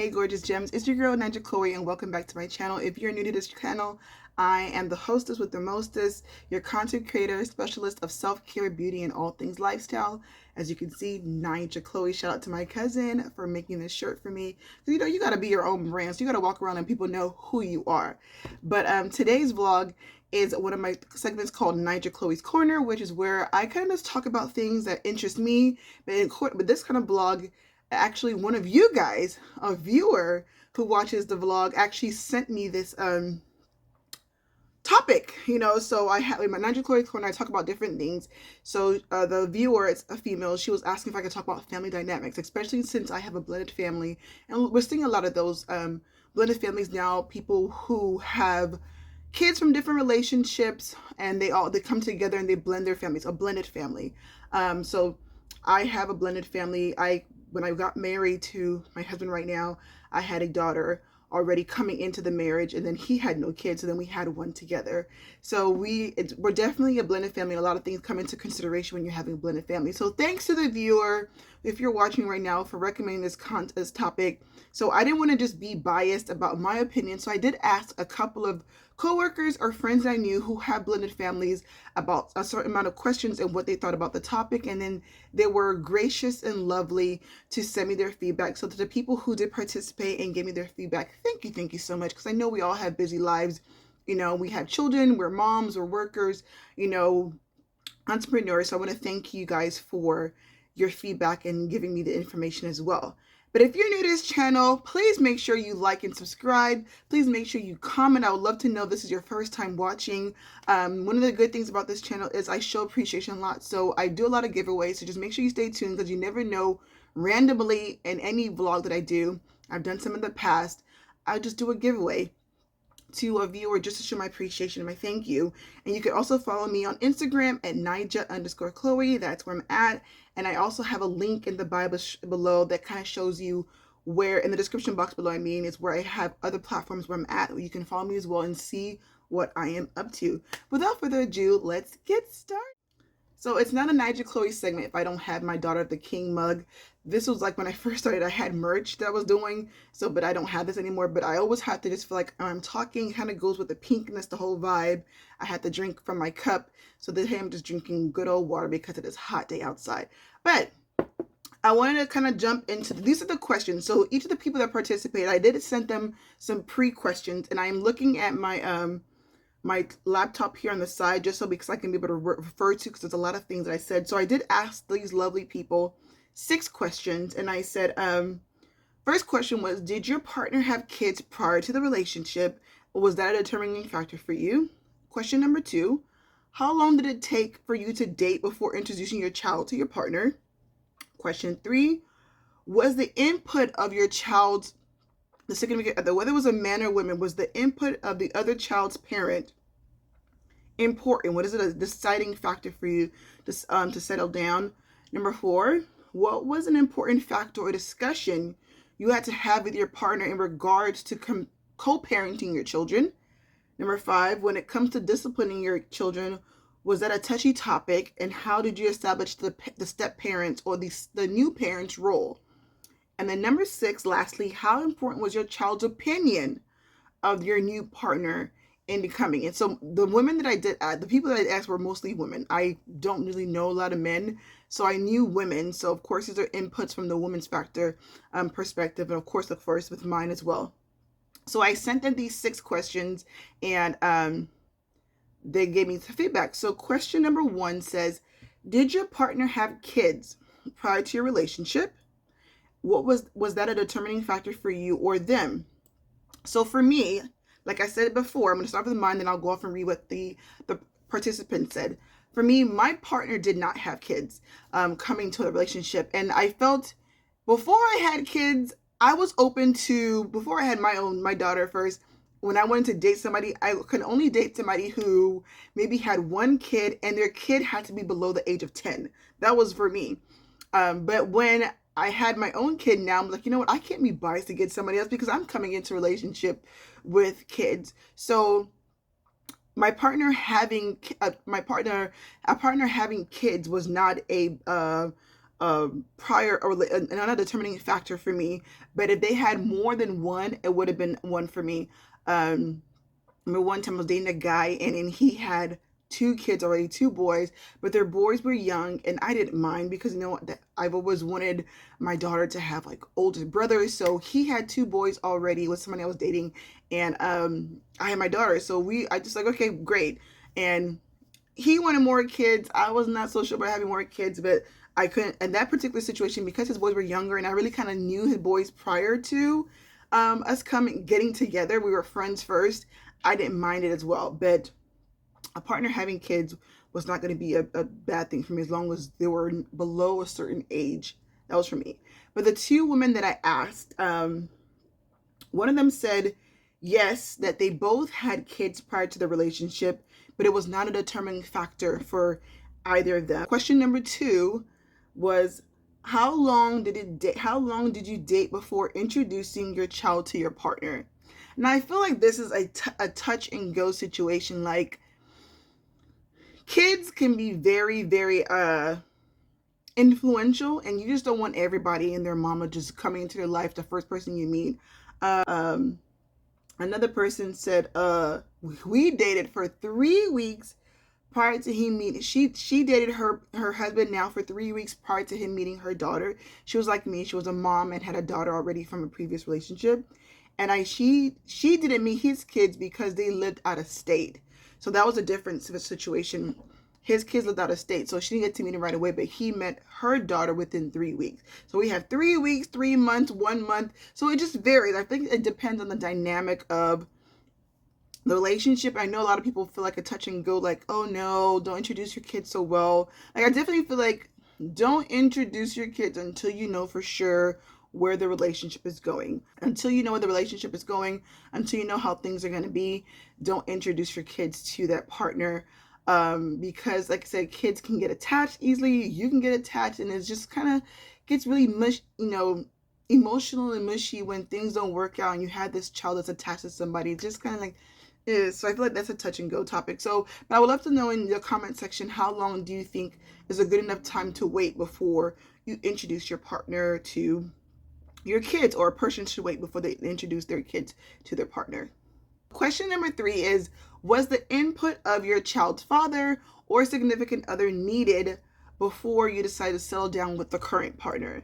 Hey gorgeous gems, it's your girl NaijaKhloes and welcome back to my channel. If you're new to this channel, I am the hostess with the mostest, your content creator, specialist of self-care, beauty, and all things lifestyle. As you can see, NaijaKhloes. Shout out to my cousin for making this shirt for me. So, you gotta be your own brand, so you gotta walk around and people know who you are. But today's vlog is one of my segments called NaijaKhloes Corner, which is where I kind of just talk about things that interest me. But this kind of vlog, actually one of you guys, a viewer who watches the vlog, actually sent me this topic, so I have in my NaijaKhloes Corner, I talk about different things. So the viewer, it's a female, she was asking if I could talk about family dynamics, especially since I have a blended family, and we're seeing a lot of those blended families now, people who have kids from different relationships and they come together and they blend their families, a blended family. So I have a blended family. When I got married to my husband right now, I had a daughter already coming into the marriage, and then he had no kids, so then we had one together. So we're definitely a blended family. A lot of things come into consideration when you're having a blended family. So thanks to the viewer, if you're watching right now, for recommending this topic. So I didn't want to just be biased about my opinion, so I did ask a couple of coworkers or friends I knew who have blended families about a certain amount of questions and what they thought about the topic, and then they were gracious and lovely to send me their feedback. So to the people who did participate and gave me their feedback, thank you so much, because I know we all have busy lives. We have children, we're moms, we're workers, entrepreneurs. So I want to thank you guys for your feedback and giving me the information as well. But if you're new to this channel, please make sure you like and subscribe. Please make sure you comment. I would love to know if this is your first time watching. One of the good things about this channel is I show appreciation a lot. So I do a lot of giveaways. So just make sure you stay tuned, because you never know, randomly in any vlog that I do, I've done some in the past, I'll just do a giveaway to a viewer just to show my appreciation and my thank you. And you can also follow me on Instagram at Naija_Khloes. That's where I'm at. And I also have a link in the bio below that kind of shows you where, in the description box below, is where I have other platforms where I'm at, where you can follow me as well and see what I am up to. Without further ado, let's get started. So it's not a NaijaKhloes segment if I don't have my Daughter of the King mug. This was like when I first started, I had merch that I was doing, but I don't have this anymore. But I always have to just feel like I'm talking, kind of goes with the pinkness, the whole vibe. I had to drink from my cup. So today I'm just drinking good old water because it is a hot day outside. But I wanted to kind of jump into, these are the questions. So each of the people that participated, I did send them some pre-questions, and I am looking at my laptop here on the side just so because I can be able to refer to, because there's a lot of things that I said. So I did ask these lovely people 6 questions, and I said, first question was, did your partner have kids prior to the relationship? Was that a determining factor for you? Question number 2, how long did it take for you to date before introducing your child to your partner? Question 3, was the input of your child's, the significant other, whether it was a man or woman, was the input of the other child's parent important? What is it, a deciding factor for you to settle down? Number 4, what was an important factor or discussion you had to have with your partner in regards to co-parenting your children? Number 5, when it comes to disciplining your children, was that a touchy topic, and how did you establish the step parents or the new parents' role? And then number 6, lastly, how important was your child's opinion of your new partner in becoming? And so the women that I did, the people that I asked were mostly women. I don't really know a lot of men, so I knew women. So of course, these are inputs from the woman's factor perspective, and of course, the first with mine as well. So I sent them these 6 questions, and they gave me some feedback. So question number 1 says, did your partner have kids prior to your relationship? What was that a determining factor for you or them? So for me, like I said before, I'm going to start with mine, then I'll go off and read what the participant said. For me, my partner did not have kids coming to a relationship. And I felt, before I had kids, I was open to, before I had my daughter first, when I wanted to date somebody, I could only date somebody who maybe had 1 kid and their kid had to be below the age of 10. That was for me. But when I had my own kid now, I'm like, you know what? I can't be biased against somebody else because I'm coming into a relationship with kids. So my partner having kids was not a prior, or not a determining factor for me, but if they had more than one, it would have been one for me. Remember one time I was dating a guy, and he had two kids already, two boys, but their boys were young, and I didn't mind because you know what, that I've always wanted my daughter to have like older brothers. So he had two boys already with somebody I was dating, and I had my daughter. So I just like, okay, great. And he wanted more kids. I was not so sure about having more kids, but I couldn't in that particular situation because his boys were younger, and I really kind of knew his boys prior to us getting together. We were friends first. I didn't mind it as well, but a partner having kids was not going to be a bad thing for me as long as they were below a certain age. That was for me. But the two women that I asked, one of them said yes, that they both had kids prior to the relationship, but it was not a determining factor for either of them. Question number 2 was, how long did you date before introducing your child to your partner? Now I feel like this is a touch and go situation. Like, kids can be very, very influential, and you just don't want everybody and their mama just coming into your life the first person you meet. Another person said, we dated for 3 weeks prior to him meeting. She dated her husband now for 3 weeks prior to him meeting her daughter. She was like me. She was a mom and had a daughter already from a previous relationship. And she didn't meet his kids because they lived out of state. So that was a different situation. His kids lived out of state, so she didn't get to meet him right away, but he met her daughter within 3 weeks. So we have 3 weeks, 3 months, 1 month. So it just varies. I think it depends on the dynamic of the relationship. I know a lot of people feel like a touch and go, like, oh no, don't introduce your kids so well. Like, I definitely feel like don't introduce your kids until you know for sure where the relationship is going. Until you know where the relationship is going, until you know how things are going to be, don't introduce your kids to that partner. Because like I said, kids can get attached easily. You can get attached, and it's just kind of gets really emotional and mushy when things don't work out and you have this child that's attached to somebody. It's just kind of like, so I feel like that's a touch and go topic. So, but I would love to know in the comment section, how long do you think is a good enough time to wait before you introduce your partner to your kids, or a person should wait before they introduce their kids to their partner? Question number 3 is, was the input of your child's father or significant other needed before you decided to settle down with the current partner?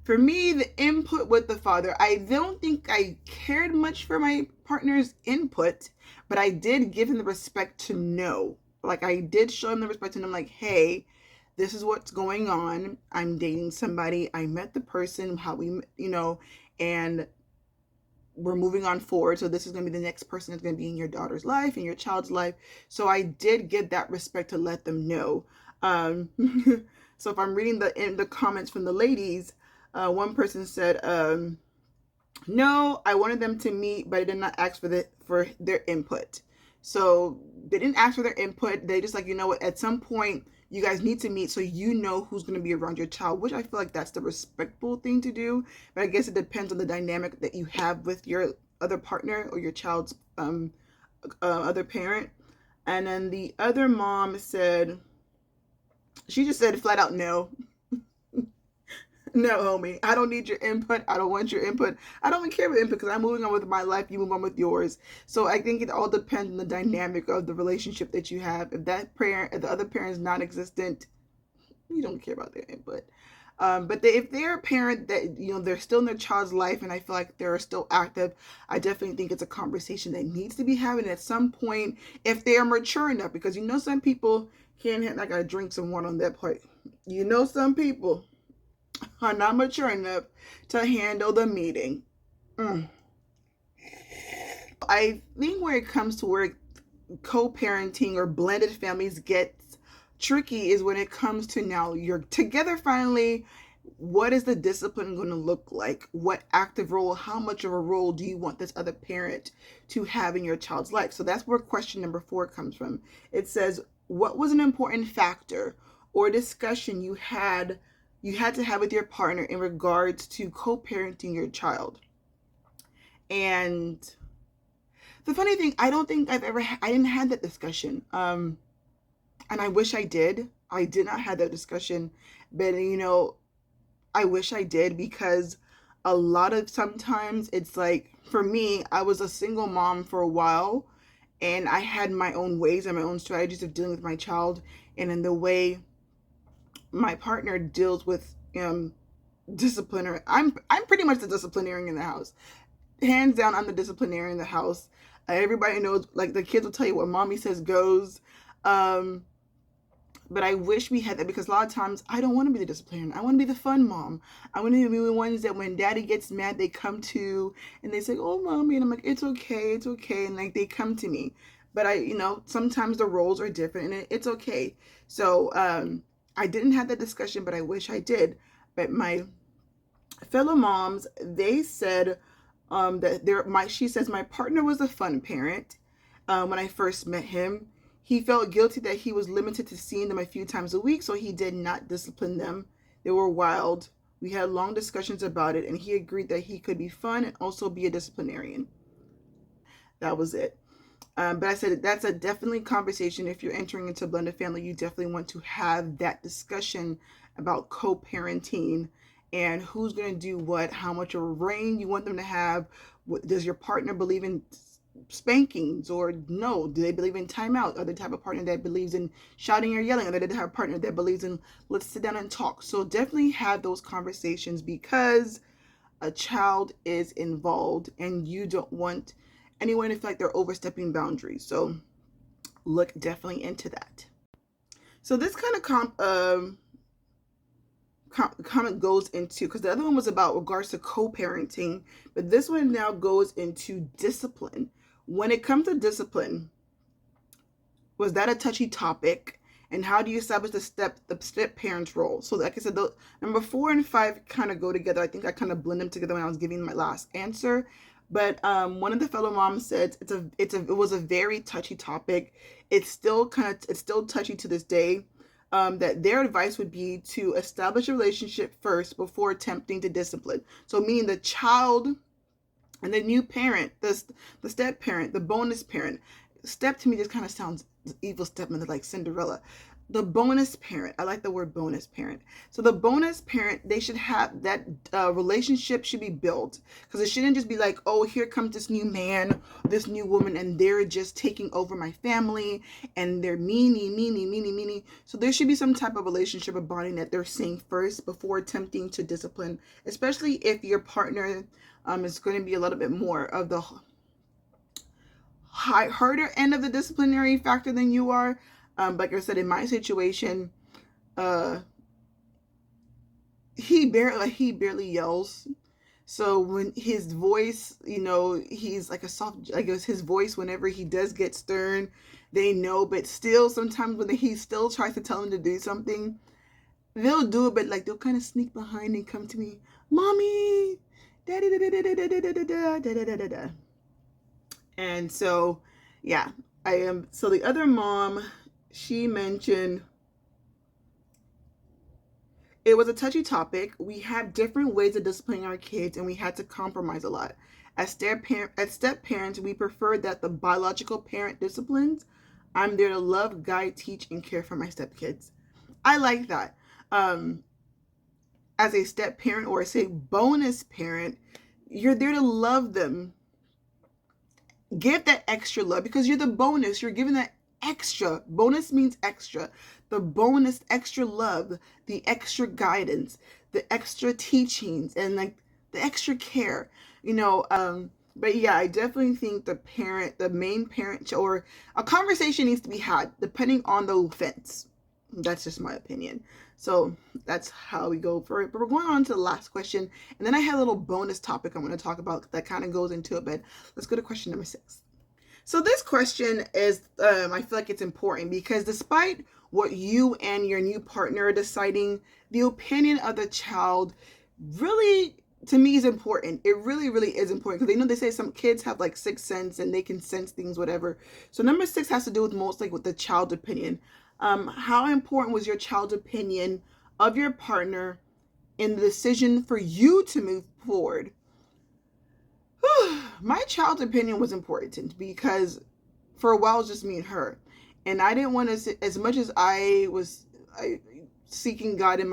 For me, the input with the father, I don't think I cared much for my partner's input, but I did give him the respect to know. Like, I did show him the respect to know, like, hey, this is what's going on. I'm dating somebody. I met the person, how we, and we're moving on forward. So this is going to be the next person that's going to be in your daughter's life, in your child's life. So I did give that respect to let them know. So if I'm reading the comments from the ladies, one person said, no, I wanted them to meet, but I did not ask for their input. So they didn't ask for their input. They just like, you know what, at some point you guys need to meet so you know who's going to be around your child, which I feel like that's the respectful thing to do. But I guess it depends on the dynamic that you have with your other partner or your child's other parent. And then the other mom said, she just said flat out no. No, homie, I don't need your input. I don't want your input. I don't even care about input because I'm moving on with my life. You move on with yours. So I think it all depends on the dynamic of the relationship that you have. If if the other parent is non-existent, you don't care about their input. But if they're a parent that, they're still in their child's life and I feel like they're still active, I definitely think it's a conversation that needs to be having at some point if they are mature enough. Because some people can't have, I gotta drink some water on that part. Some people are not mature enough to handle the meeting. I think where it comes to where co-parenting or blended families gets tricky is when it comes to now you're together finally. What is the discipline going to look like? What active role, how much of a role do you want this other parent to have in your child's life? So that's where question number 4 comes from. It says, what was an important factor or discussion you had to have with your partner in regards to co-parenting your child? And the funny thing, I don't think I didn't have that discussion. And I wish I did. I did not have that discussion But, I wish I did, because a lot of sometimes it's like, for me, I was a single mom for a while, and I had my own ways and my own strategies of dealing with my child, and in the way my partner deals with disciplinary. I'm pretty much the disciplinarian in the house. Hands down, I'm the disciplinarian in the house. Everybody knows, like, the kids will tell you what mommy says goes. Um, but I wish we had that, because a lot of times I don't want to be the disciplinarian. I want to be the fun mom. I want to be the ones that when daddy gets mad, they come to and they say, "Oh, mommy," and I'm like, "It's okay, it's okay," and like they come to me. But sometimes the roles are different, and it's okay. So I didn't have that discussion, but I wish I did. But my fellow moms, they said she says, my partner was a fun parent. When I first met him, he felt guilty that he was limited to seeing them a few times a week, so he did not discipline them. They were wild. We had long discussions about it, and he agreed that he could be fun and also be a disciplinarian. That was it. But I said that's a definitely conversation. If you're entering into a blended family, you definitely want to have that discussion about co-parenting and who's going to do what, how much of a reign you want them to have. Does your partner believe in spankings, or no? Do they believe in timeout? Are they the type of partner that believes in shouting or yelling? Are they the type of partner that believes in let's sit down and talk? So definitely have those conversations, because a child is involved and you don't want anyone to feel like they're overstepping boundaries. So look definitely into that. So this kind of comment goes into, because the other one was about regards to co-parenting, but this one now goes into discipline. When it comes to discipline, was that a touchy topic? And how do you establish the step parent's role? So like I said, number 4 and 5 kind of go together. I think I kind of blend them together when I was giving my last answer. But one of the fellow moms said it was a very touchy topic. It's still touchy to this day. That their advice would be to establish a relationship first before attempting to discipline. So meaning the child and the new parent, the step parent, the bonus parent. Step to me just kind of sounds evil stepmother, like Cinderella. The bonus parent, I like the word bonus parent. So the bonus parent, they should have that relationship should be built, because it shouldn't just be like, oh, here comes this new man, this new woman, and they're just taking over my family, and they're meanie. So there should be some type of relationship or bonding that they're seeing first before attempting to discipline, especially if your partner is going to be a little bit more of the harder end of the disciplinary factor than you are. Like I said, in my situation, he barely yells. So when his voice, he's like a soft, I guess his voice, whenever he does get stern, they know, but still sometimes when he still tries to tell them to do something, they'll do it, but like they'll kind of sneak behind and come to me, "Mommy, daddy, da da da da da da da da da da da." And so, yeah, I am. So the other mom, she mentioned it was a touchy topic. We have different ways of disciplining our kids, and we had to compromise a lot. As step parents, we prefer that the biological parent disciplines. I'm there to love, guide, teach, and care for my stepkids. I like that. As a step parent, or say bonus parent, you're there to love them. Give that extra love, because you're the bonus. You're giving that extra. Bonus means extra. The bonus, extra love, the extra guidance, the extra teachings, and like the extra care. But yeah, I definitely think the main parent, or a conversation needs to be had depending on the offense. That's just my opinion. So that's how we go for it. But we're going on to the last question. And then I have a little bonus topic I'm going to talk about that kind of goes into it. But let's go to question number 6. So this question is, I feel like it's important, because despite what you and your new partner are deciding, the opinion of the child really, to me, is important. It really, really is important, because they say some kids have like sixth sense and they can sense things, whatever. So number 6 has to do with mostly with the child's opinion. How important was your child's opinion of your partner in the decision for you to move forward? My child's opinion was important, because for a while it was just me and her, and I didn't want to, as much as I seeking God in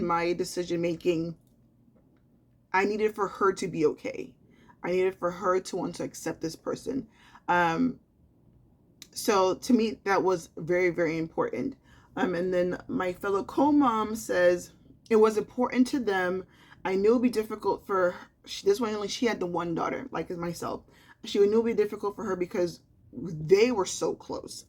my decision making, I needed for her to be okay. I needed for her to want to accept this person. So to me, that was very, very important. And then my fellow co-mom says it was important to them. I knew it would be difficult for this one. Only she had the one daughter, like as myself. She knew it would be difficult for her because they were so close.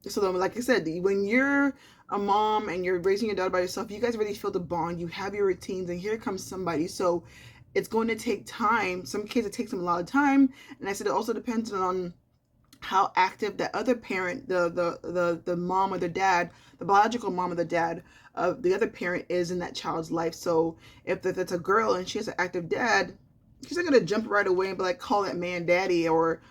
So then, like I said, when you're a mom and you're raising your daughter by yourself, you guys really feel the bond. You have your routines, and here comes somebody. So it's going to take time. Some kids, it takes them a lot of time. And I said it also depends on how active that other parent, the mom or the dad, the biological mom or the dad of the other parent is in that child's life. So if it's a girl and she has an active dad, she's not gonna jump right away and be like, call that man daddy, or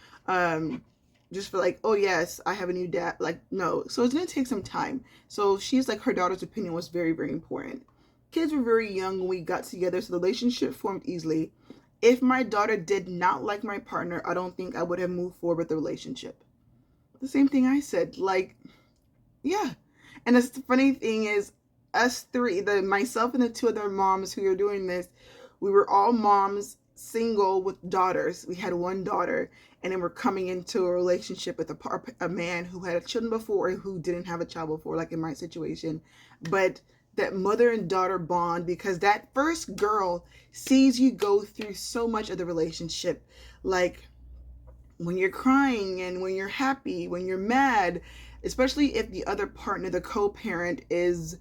just for like, oh yes, I have a new dad. Like, no. So it's gonna take some time. So she's like, her daughter's opinion was very, very important. Kids were very young when we got together, so the relationship formed easily. If my daughter did not like my partner, I don't think I would have moved forward with the relationship. The same thing I said, like, yeah. And the funny thing is, us three, myself and the two other moms who are doing this, we were all moms, single with daughters. We had one daughter, and then we're coming into a relationship with a man who had children before, who didn't have a child before, like in my situation. But that mother and daughter bond, because that first girl sees you go through so much of the relationship, like when you're crying and when you're happy, when you're mad, especially if the other partner, the co-parent, is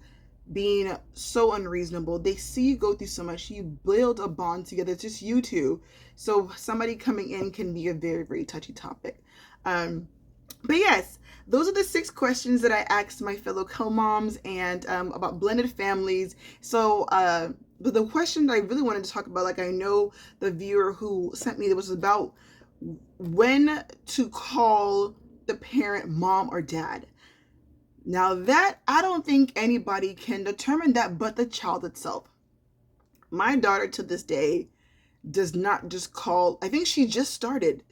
being so unreasonable. They see you go through so much. You build a bond together. It's just you two. So somebody coming in can be a very, very touchy topic. But yes, those are the 6 questions that I asked my fellow co-moms and about blended families. So but the question that I really wanted to talk about, like I know the viewer who sent me, was about when to call the parent mom or dad. Now that, I don't think anybody can determine that but the child itself. My daughter to this day does not just call, I think she just started,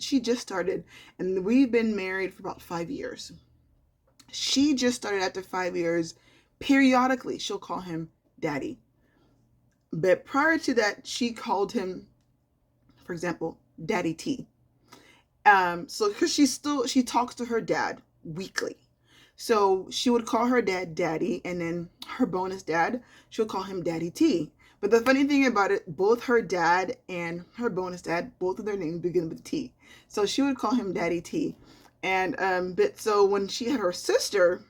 and we've been married for about 5 years. She just started after 5 years. Periodically, she'll call him daddy. But prior to that, she called him, for example, Daddy T. So because she talks to her dad weekly. So she would call her dad daddy, and then her bonus dad, she'll call him Daddy T. But the funny thing about it, both her dad and her bonus dad, both of their names begin with T. So she would call him Daddy T. And but so when she had her sister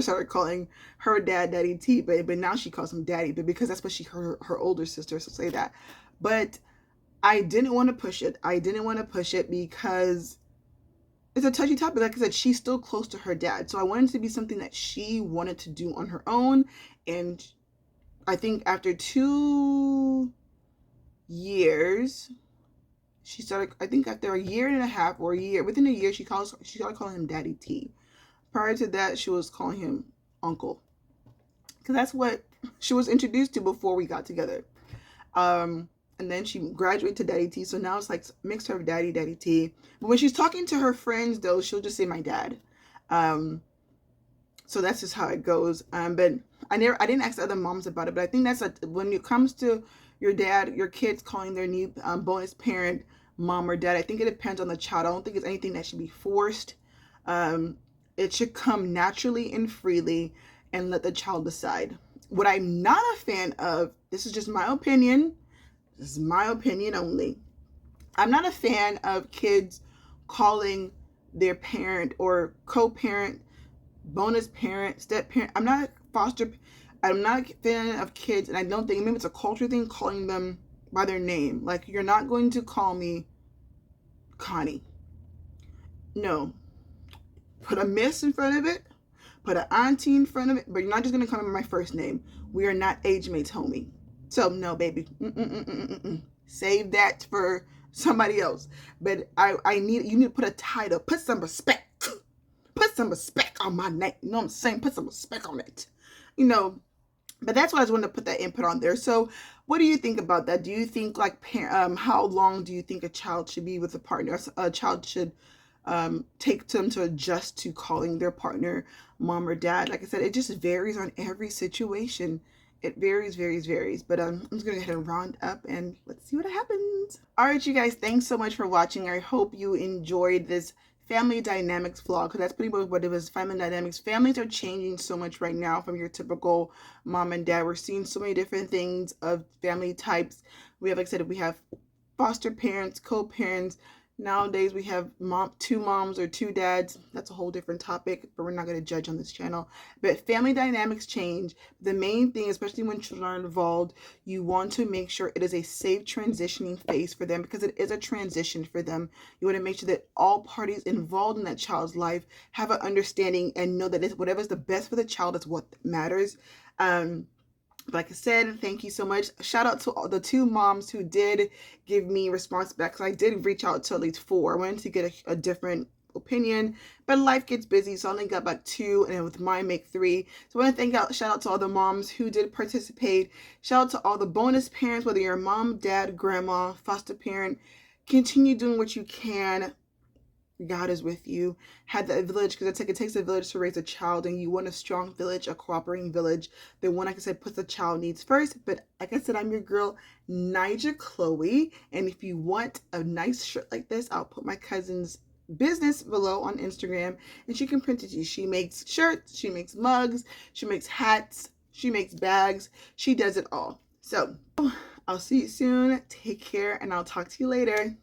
started calling her dad Daddy T, but now she calls him Daddy, but because that's what she heard her older sister say that. But I didn't want to push it. Because it's a touchy topic. Like I said, she's still close to her dad. So I wanted it to be something that she wanted to do on her own. And I think after 2 years, she started, I think after a year and a half or a year, within a year, she started calling him Daddy T. Prior to that, she was calling him Uncle. Because that's what she was introduced to before we got together. And then she graduated to Daddy T. So now it's like mixed her Daddy T. But when she's talking to her friends, though, she'll just say my dad. So that's just how it goes. But I didn't ask other moms about it. But I think that's when it comes to your dad, your kids calling their new bonus parent mom or dad, I think it depends on the child. I don't think it's anything that should be forced. It should come naturally and freely, and let the child decide. What I'm not a fan of, this is just my opinion. This is my opinion only. I'm not a fan of kids calling their parent or co-parent, bonus parent, step parent. I'm not a fan of kids, and I don't think, maybe it's a culture thing, calling them by their name. Like, you're not going to call me Connie. No. Put a miss in front of it. Put an auntie in front of it. But you're not just going to call me by my first name. We are not age mates, homie. So, no, baby. Save that for somebody else. But you need to put a title. Put some respect. Put some respect on my name. You know what I'm saying? Put some respect on it. You know, but that's why I just wanted to put that input on there. So, what do you think about that? Do you think, like, how long do you think a child should be with a partner? A child should take them to adjust to calling their partner mom or dad. Like I said, it just varies on every situation. It varies. But I'm just going to go ahead and round up and let's see what happens. All right, you guys, thanks so much for watching. I hope you enjoyed this family dynamics vlog, because that's pretty much what it was. Family dynamics. Families are changing so much right now from your typical mom and dad. We're seeing so many different things of family types. We have, like I said, we have foster parents, co-parents. Nowadays we have two moms or two dads. That's a whole different topic, but we're not going to judge on this channel. But family dynamics change. The main thing, especially when children are involved, you want to make sure it is a safe transitioning phase for them, because it is a transition for them. You want to make sure that all parties involved in that child's life have an understanding and know that whatever is the best for the child is what matters. Like I said, thank you so much. Shout out to all the two moms who did give me response back, because I did reach out to at least 4. I wanted to get a different opinion, but life gets busy, so I only got back 2, and with mine make 3. So I want to shout out to all the moms who did participate. Shout out to all the bonus parents, whether you're a mom, dad, grandma, foster parent. Continue doing what you can. God is with you. Had that village, because it takes a village to raise a child, and you want a strong village, a cooperating village. The one, like I said, puts the child needs first. But like I said, I'm your girl, NaijaKhloes. And if you want a nice shirt like this, I'll put my cousin's business below on Instagram, and she can print it to you. She makes shirts, she makes mugs, she makes hats, she makes bags. She does it all. So I'll see you soon. Take care, and I'll talk to you later.